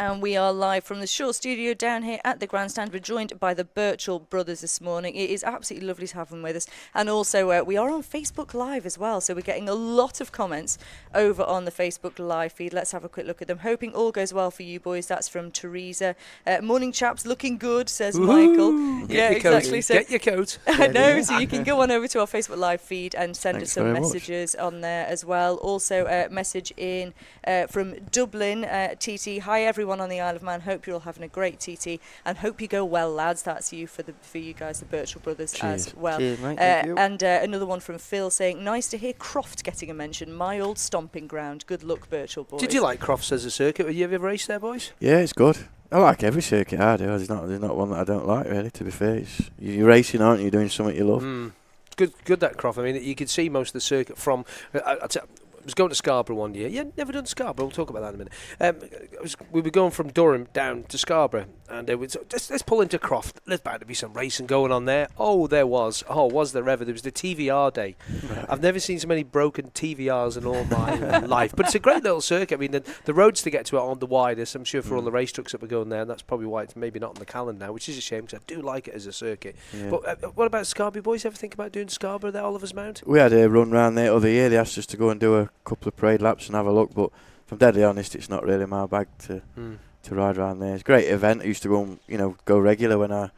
And we are live from the Shore Studio down here at the Grandstand. We're joined by the Birchall brothers this morning. It is absolutely lovely to have them with us. And also, we are on Facebook Live as well, so we're getting a lot of comments over on the Facebook Live feed. Let's have a quick look at them. Hoping all goes well for you boys. That's from Teresa. Morning, chaps. Looking good, says Michael. Yeah, exactly. So, get your coat. I know, so you can go on over to our Facebook Live feed and send Thanks us some very much. messages on there as well. Also, a message in from Dublin, TT. Hi, everyone on the Isle of Man. Hope you're all having a great TT, and hope you go well, lads. That's you for you guys, the Birchall brothers. Cheers. As well. Cheers, mate. Thank you. And another one from Phil saying, nice to hear Croft getting a mention. My old stomping ground. Good luck, Birchall boys. Did you like Crofts as a circuit? Have you ever raced there, boys? Yeah, it's good. I like every circuit I do. There's not one that I don't like, really, to be fair. You're racing, aren't you? Doing something you love. Good that Croft. I mean, you could see most of the circuit from... I was going to Scarborough one year. Yeah, never done Scarborough. We'll talk about that in a minute. We were going from Durham down to Scarborough, and let's pull into Croft. There's bound to be some racing going on there. Oh, there was. Oh, was there ever? There was the TVR day. I've never seen so many broken TVRs in all my life. But it's a great little circuit. I mean, the roads to get to it aren't the widest. I'm sure for all the race trucks that were going there, and that's probably why it's maybe not on the calendar now, which is a shame because I do like it as a circuit. Yeah. But what about Scarborough, boys? Ever think about doing Scarborough there, Oliver's Mount? We had a run round there other year. They asked us to go and do a couple of parade laps and have a look, but if I'm deadly honest, it's not really my bag to ride around there. It's a great event. I used to go and, go regular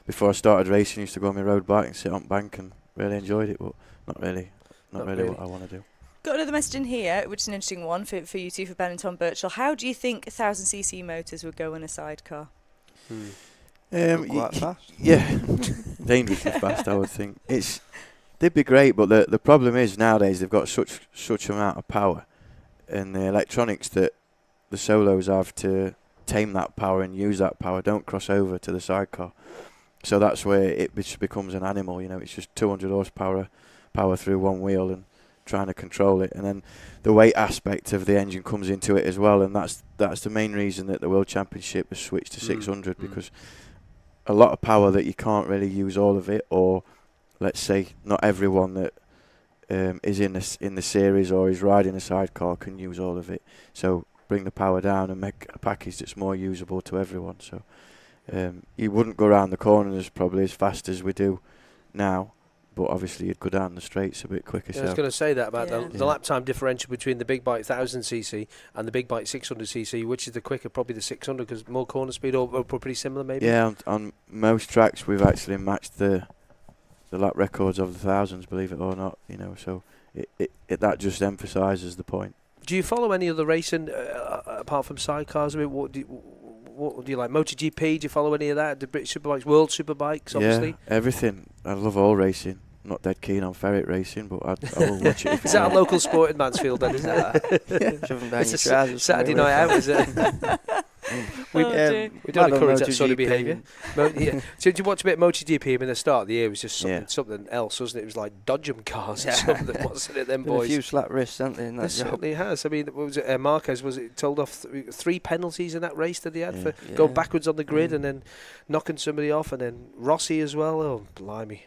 before I started racing. I used to go on my road bike and sit on bank and really enjoyed it, but not really what I want to do. Got another message in here, which is an interesting one for you two, for Ben and Tom Birchall. How do you think 1,000cc motors would go in a sidecar? Quite fast. Yeah, dangerously fast, I would think. They'd be great, but the problem is nowadays they've got such amount of power and the electronics that the solos have to tame that power and use that power don't cross over to the sidecar. So that's where it becomes an animal. It's just 200 horsepower power through one wheel and trying to control it. And then the weight aspect of the engine comes into it as well, and that's the main reason that the World Championship has switched to 600 because a lot of power that you can't really use all of it, or let's say not everyone that is in the series or is riding a sidecar can use all of it. So bring the power down and make a package that's more usable to everyone. So you wouldn't go around the corners probably as fast as we do now, but obviously you'd go down the straights a bit quicker. I was going to say that about Yeah. the lap time differential between the big bike 1000cc and the big bike 600cc. Which is the quicker? Probably the 600 because more corner speed, or pretty similar maybe. Yeah, on most tracks we've actually matched the lap records of the thousands, believe it or not. So it that just emphasises the point. Do you follow any other racing apart from sidecars? I mean, what do you like? MotoGP? Do you follow any of that? The British Superbikes, World Superbikes, obviously. Yeah, everything. I love all racing. Not dead keen on ferret racing, but I will watch it. Is that a local sport in Mansfield then? Is that? Shove 'em down It's your a trousers. Saturday night out, is it? We don't encourage that sort of behaviour. So did you watch a bit of MotoGP? I mean, the start of the year was just something else, wasn't it? It was like Dodgem cars or something, wasn't it, them Been boys? a few slap wrists, haven't they, in that It job? certainly has. I mean, what was it, Marquez, was it told off 3 penalties in that race that he had for going backwards on the grid and then knocking somebody off, and then Rossi as well? Oh, blimey.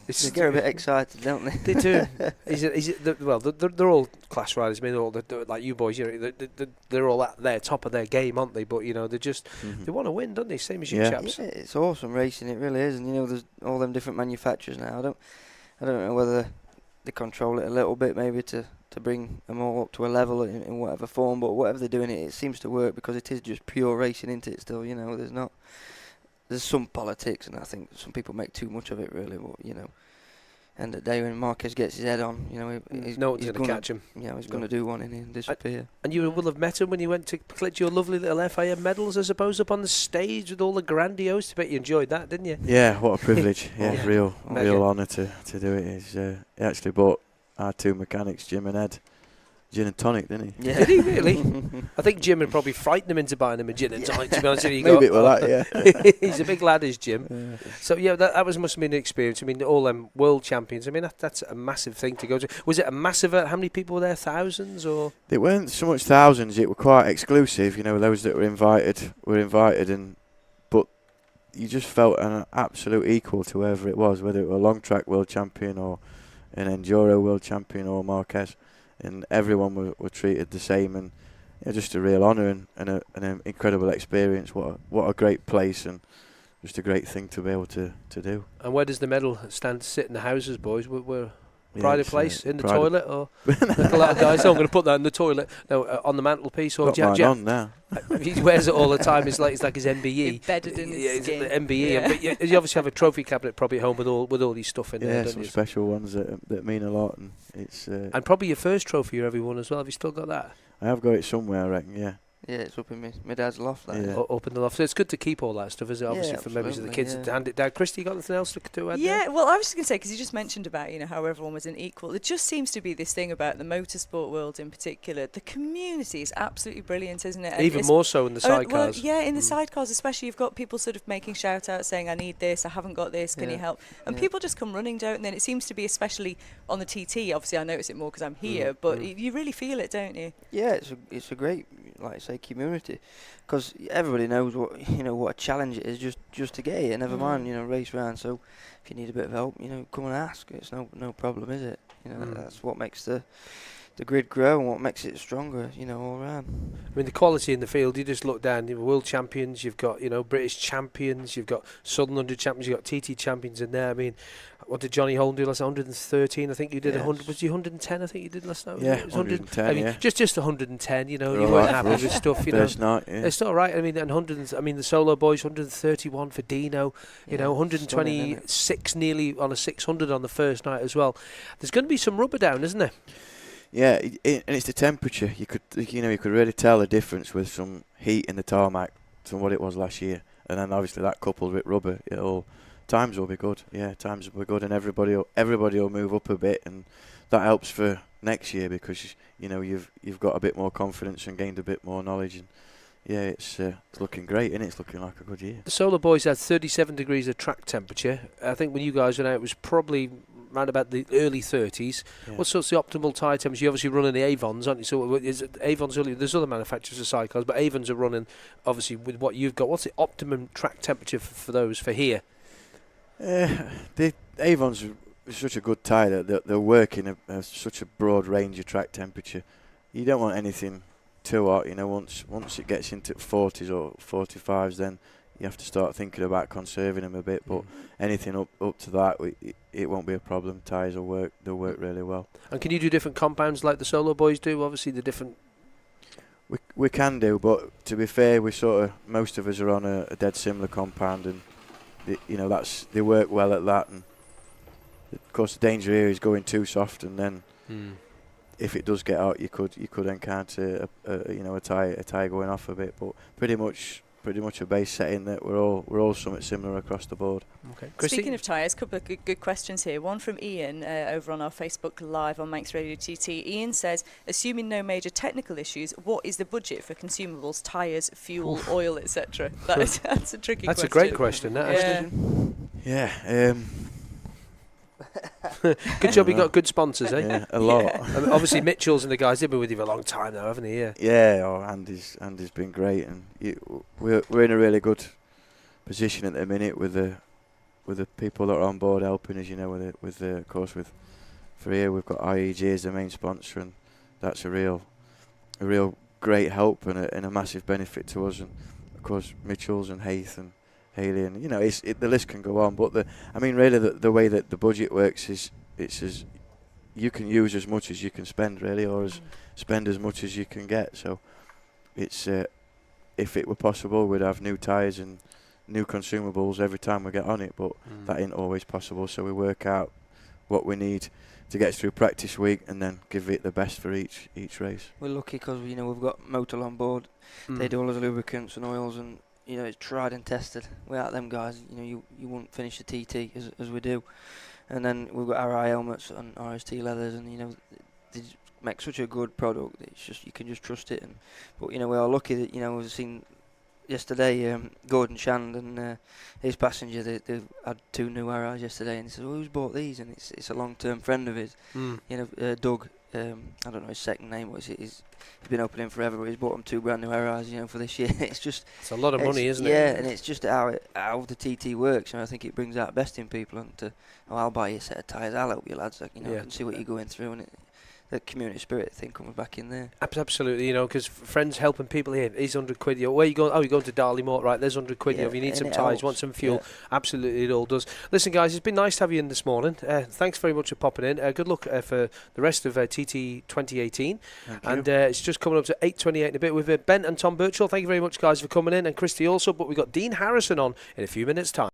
They get a bit excited, don't they? They do. They're all class riders. I mean, they're like you boys. They're all at their top of their game, aren't they? But they just they want to win, don't they? Same as you chaps. Yeah, it's awesome racing. It really is. And there's all them different manufacturers now. I don't know whether they control it a little bit, maybe to bring them all up to a level in whatever form. But whatever they're doing, it seems to work because it is just pure racing, isn't it? Still, there's some politics, and I think some people make too much of it, really. But end of the day, when Marquez gets his head on, he's no one's going to catch him. He's going to do one in and disappear. And you will have met him when you went to collect your lovely little FIM medals, I suppose, up on the stage with all the grandiose. I bet you enjoyed that, didn't you? Yeah, what a privilege. Yeah, real Mega. honour to do it. He actually bought our 2 mechanics, Jim and Ed, gin and tonic, didn't he? Yeah. Did he really? I think Jim had probably frightened him into buying him a gin and tonic, to be honest with you. Maybe it was that, yeah. He's a big lad, is Jim. Yeah. So, that must have been an experience. I mean, all them world champions, I mean, that's a massive thing to go to. Was it a massive, how many people were there, thousands, or? It weren't so much thousands, it were quite exclusive, those that were invited, but you just felt an absolute equal to whoever it was, whether it were a long track world champion or an enduro world champion or Marquez. And everyone were treated the same, and yeah, just a real honour and an incredible experience. What a great place, and just a great thing to be able to do. And where does the medal stand sit in the houses, boys? Where Yeah, pride of it's, place in the pride of- toilet, or like a lot of guys? I'm going to put that in the toilet. No, on the mantelpiece, or Got mine on now. he wears it all the time. It's like his MBE. Embedded in his skin. It's MBE. Yeah. But you obviously have a trophy cabinet probably at home with all these stuff in there, Yeah, don't some you? special ones that mean a lot, and it's. And probably your first trophy you ever won as well. Have you still got that? I have got it somewhere, I reckon. Yeah. Yeah, it's up in my dad's loft. That Yeah. Up in the loft. So it's good to keep all that stuff, is it? Obviously Yeah, for members of the kids absolutely, to hand it down. Christy, you got anything else to add? Yeah, there? well, I was just going to say, because you just mentioned about, how everyone was an equal. It just seems to be this thing about the motorsport world in particular. The community is absolutely brilliant, isn't it? And Even more so in the sidecars. Well, yeah, in the sidecars especially, you've got people sort of making shout-outs saying, I need this, I haven't got this, can you Yeah. help? And Yeah. people just come running, don't they? And then it seems to be, especially on the TT, obviously I notice it more because I'm here, but you really feel it, don't you? Yeah, it's a great, like I say, community, because everybody knows what a challenge it is just to get it. Never mind, race round. So if you need a bit of help, come and ask. It's no problem, is it? That's what makes the grid grow and what makes it stronger. All around. I mean, the quality in the field, you just look down, you've world champions, you've got, British champions, you've got Southern 100 champions, you've got TT champions in there. I mean, what did Johnny Holden do last night? 113, I think you did. Yes. 100, was you 110, I think you did last night? Yeah, It was 110, I mean, yeah. just 110, you They're weren't all right happy for us. with stuff, First night, yeah. It's all right. I mean, and the solo boys, 131 for Dino, Yeah, 126 nearly on a 600 on the first night as well. There's going to be some rubber down, isn't there? Yeah, and it's the temperature. You could really tell the difference with some heat in the tarmac from what it was last year, and then obviously that coupled with rubber, times will be good. Yeah, times will be good, and everybody will move up a bit, and that helps for next year because you've got a bit more confidence and gained a bit more knowledge, and yeah, it's looking great, and it's looking like a good year. The solo boys had 37 degrees of track temperature. I think when you guys went out, it was probably around about the early 30s. Yeah. What sort's the optimal tyre temperature? You're obviously running the Avons, aren't you? So is it Avons early? There's other manufacturers of sidecars, but Avons are running obviously with what you've got. What's the optimum track temperature for those for here? The Avons are such a good tyre that they'll work in such a broad range of track temperature. You don't want anything too hot. Once it gets into 40s or 45s, then you have to start thinking about conserving them a bit. But anything up to that, it won't be a problem. Tyres will work. They'll work really well. And can you do different compounds like the solo boys do? Obviously, the different. We can do, but to be fair, most of us are on a dead similar compound, and they work well at that. And of course, the danger here is going too soft, and then if it does get out, you could encounter a tyre going off a bit. But pretty much a base setting that we're all somewhat similar across the board. Okay. Speaking of tyres, a couple of good questions here. One from Ian over on our Facebook Live on Manx Radio TT. Ian says, assuming no major technical issues, what is the budget for consumables, tyres, fuel, oil, etc.? That's a tricky question. That's a great question, that actually. Yeah. Good job you got good sponsors, eh? Yeah, a lot. I mean, obviously Mitchell's and the guys, they've been with you for a long time now, haven't they? Yeah. Yeah, Andy's been great, and we're in a really good position at the minute with the people that are on board helping us. Of course for here we've got IEG as the main sponsor, and that's a real great help and a massive benefit to us. And of course Mitchell's and Hayth and Haley, and the list can go on. But really the way that the budget works is it's as you can use as much as you can spend, really, or spend as much as you can get. So it's if it were possible, we'd have new tyres and new consumables every time we get on it, but that ain't always possible. So we work out what we need to get through practice week and then give it the best for each race. We're lucky because we've got Motul on board. They do all the lubricants and oils, and it's tried and tested. Without them guys, you wouldn't finish the TT as we do. And then we've got RI helmets and RST leathers, and they just make such a good product. It's just you can just trust it. But we are lucky that we've seen yesterday Gordon Shand and his passenger. They had 2 new RIs yesterday, and he said, "Well, who's bought these?" And it's a long-term friend of his. Doug. I don't know his second name. He's been opening forever, but he's bought them 2 brand new RIs, for this year. It's a lot of money, isn't it? Yeah, and it's just how the TT works, and I think it brings out best in people. And I'll buy you a set of tyres. I'll help you, lads. I can see what you're going through, and the community spirit thing comes back in there. Absolutely, you know, because friends helping people here is £100. You know, where you going? Oh, you're going to Darley Moat, right? There's £100. You know, if you need some ties, want some fuel, absolutely, it all does. Listen, guys, it's been nice to have you in this morning. Thanks very much for popping in. Good luck for the rest of TT 2018. And it's just coming up to 8:28 in a bit with Ben and Tom Birchall. Thank you very much, guys, for coming in, and Christy also. But we've got Dean Harrison on in a few minutes' time.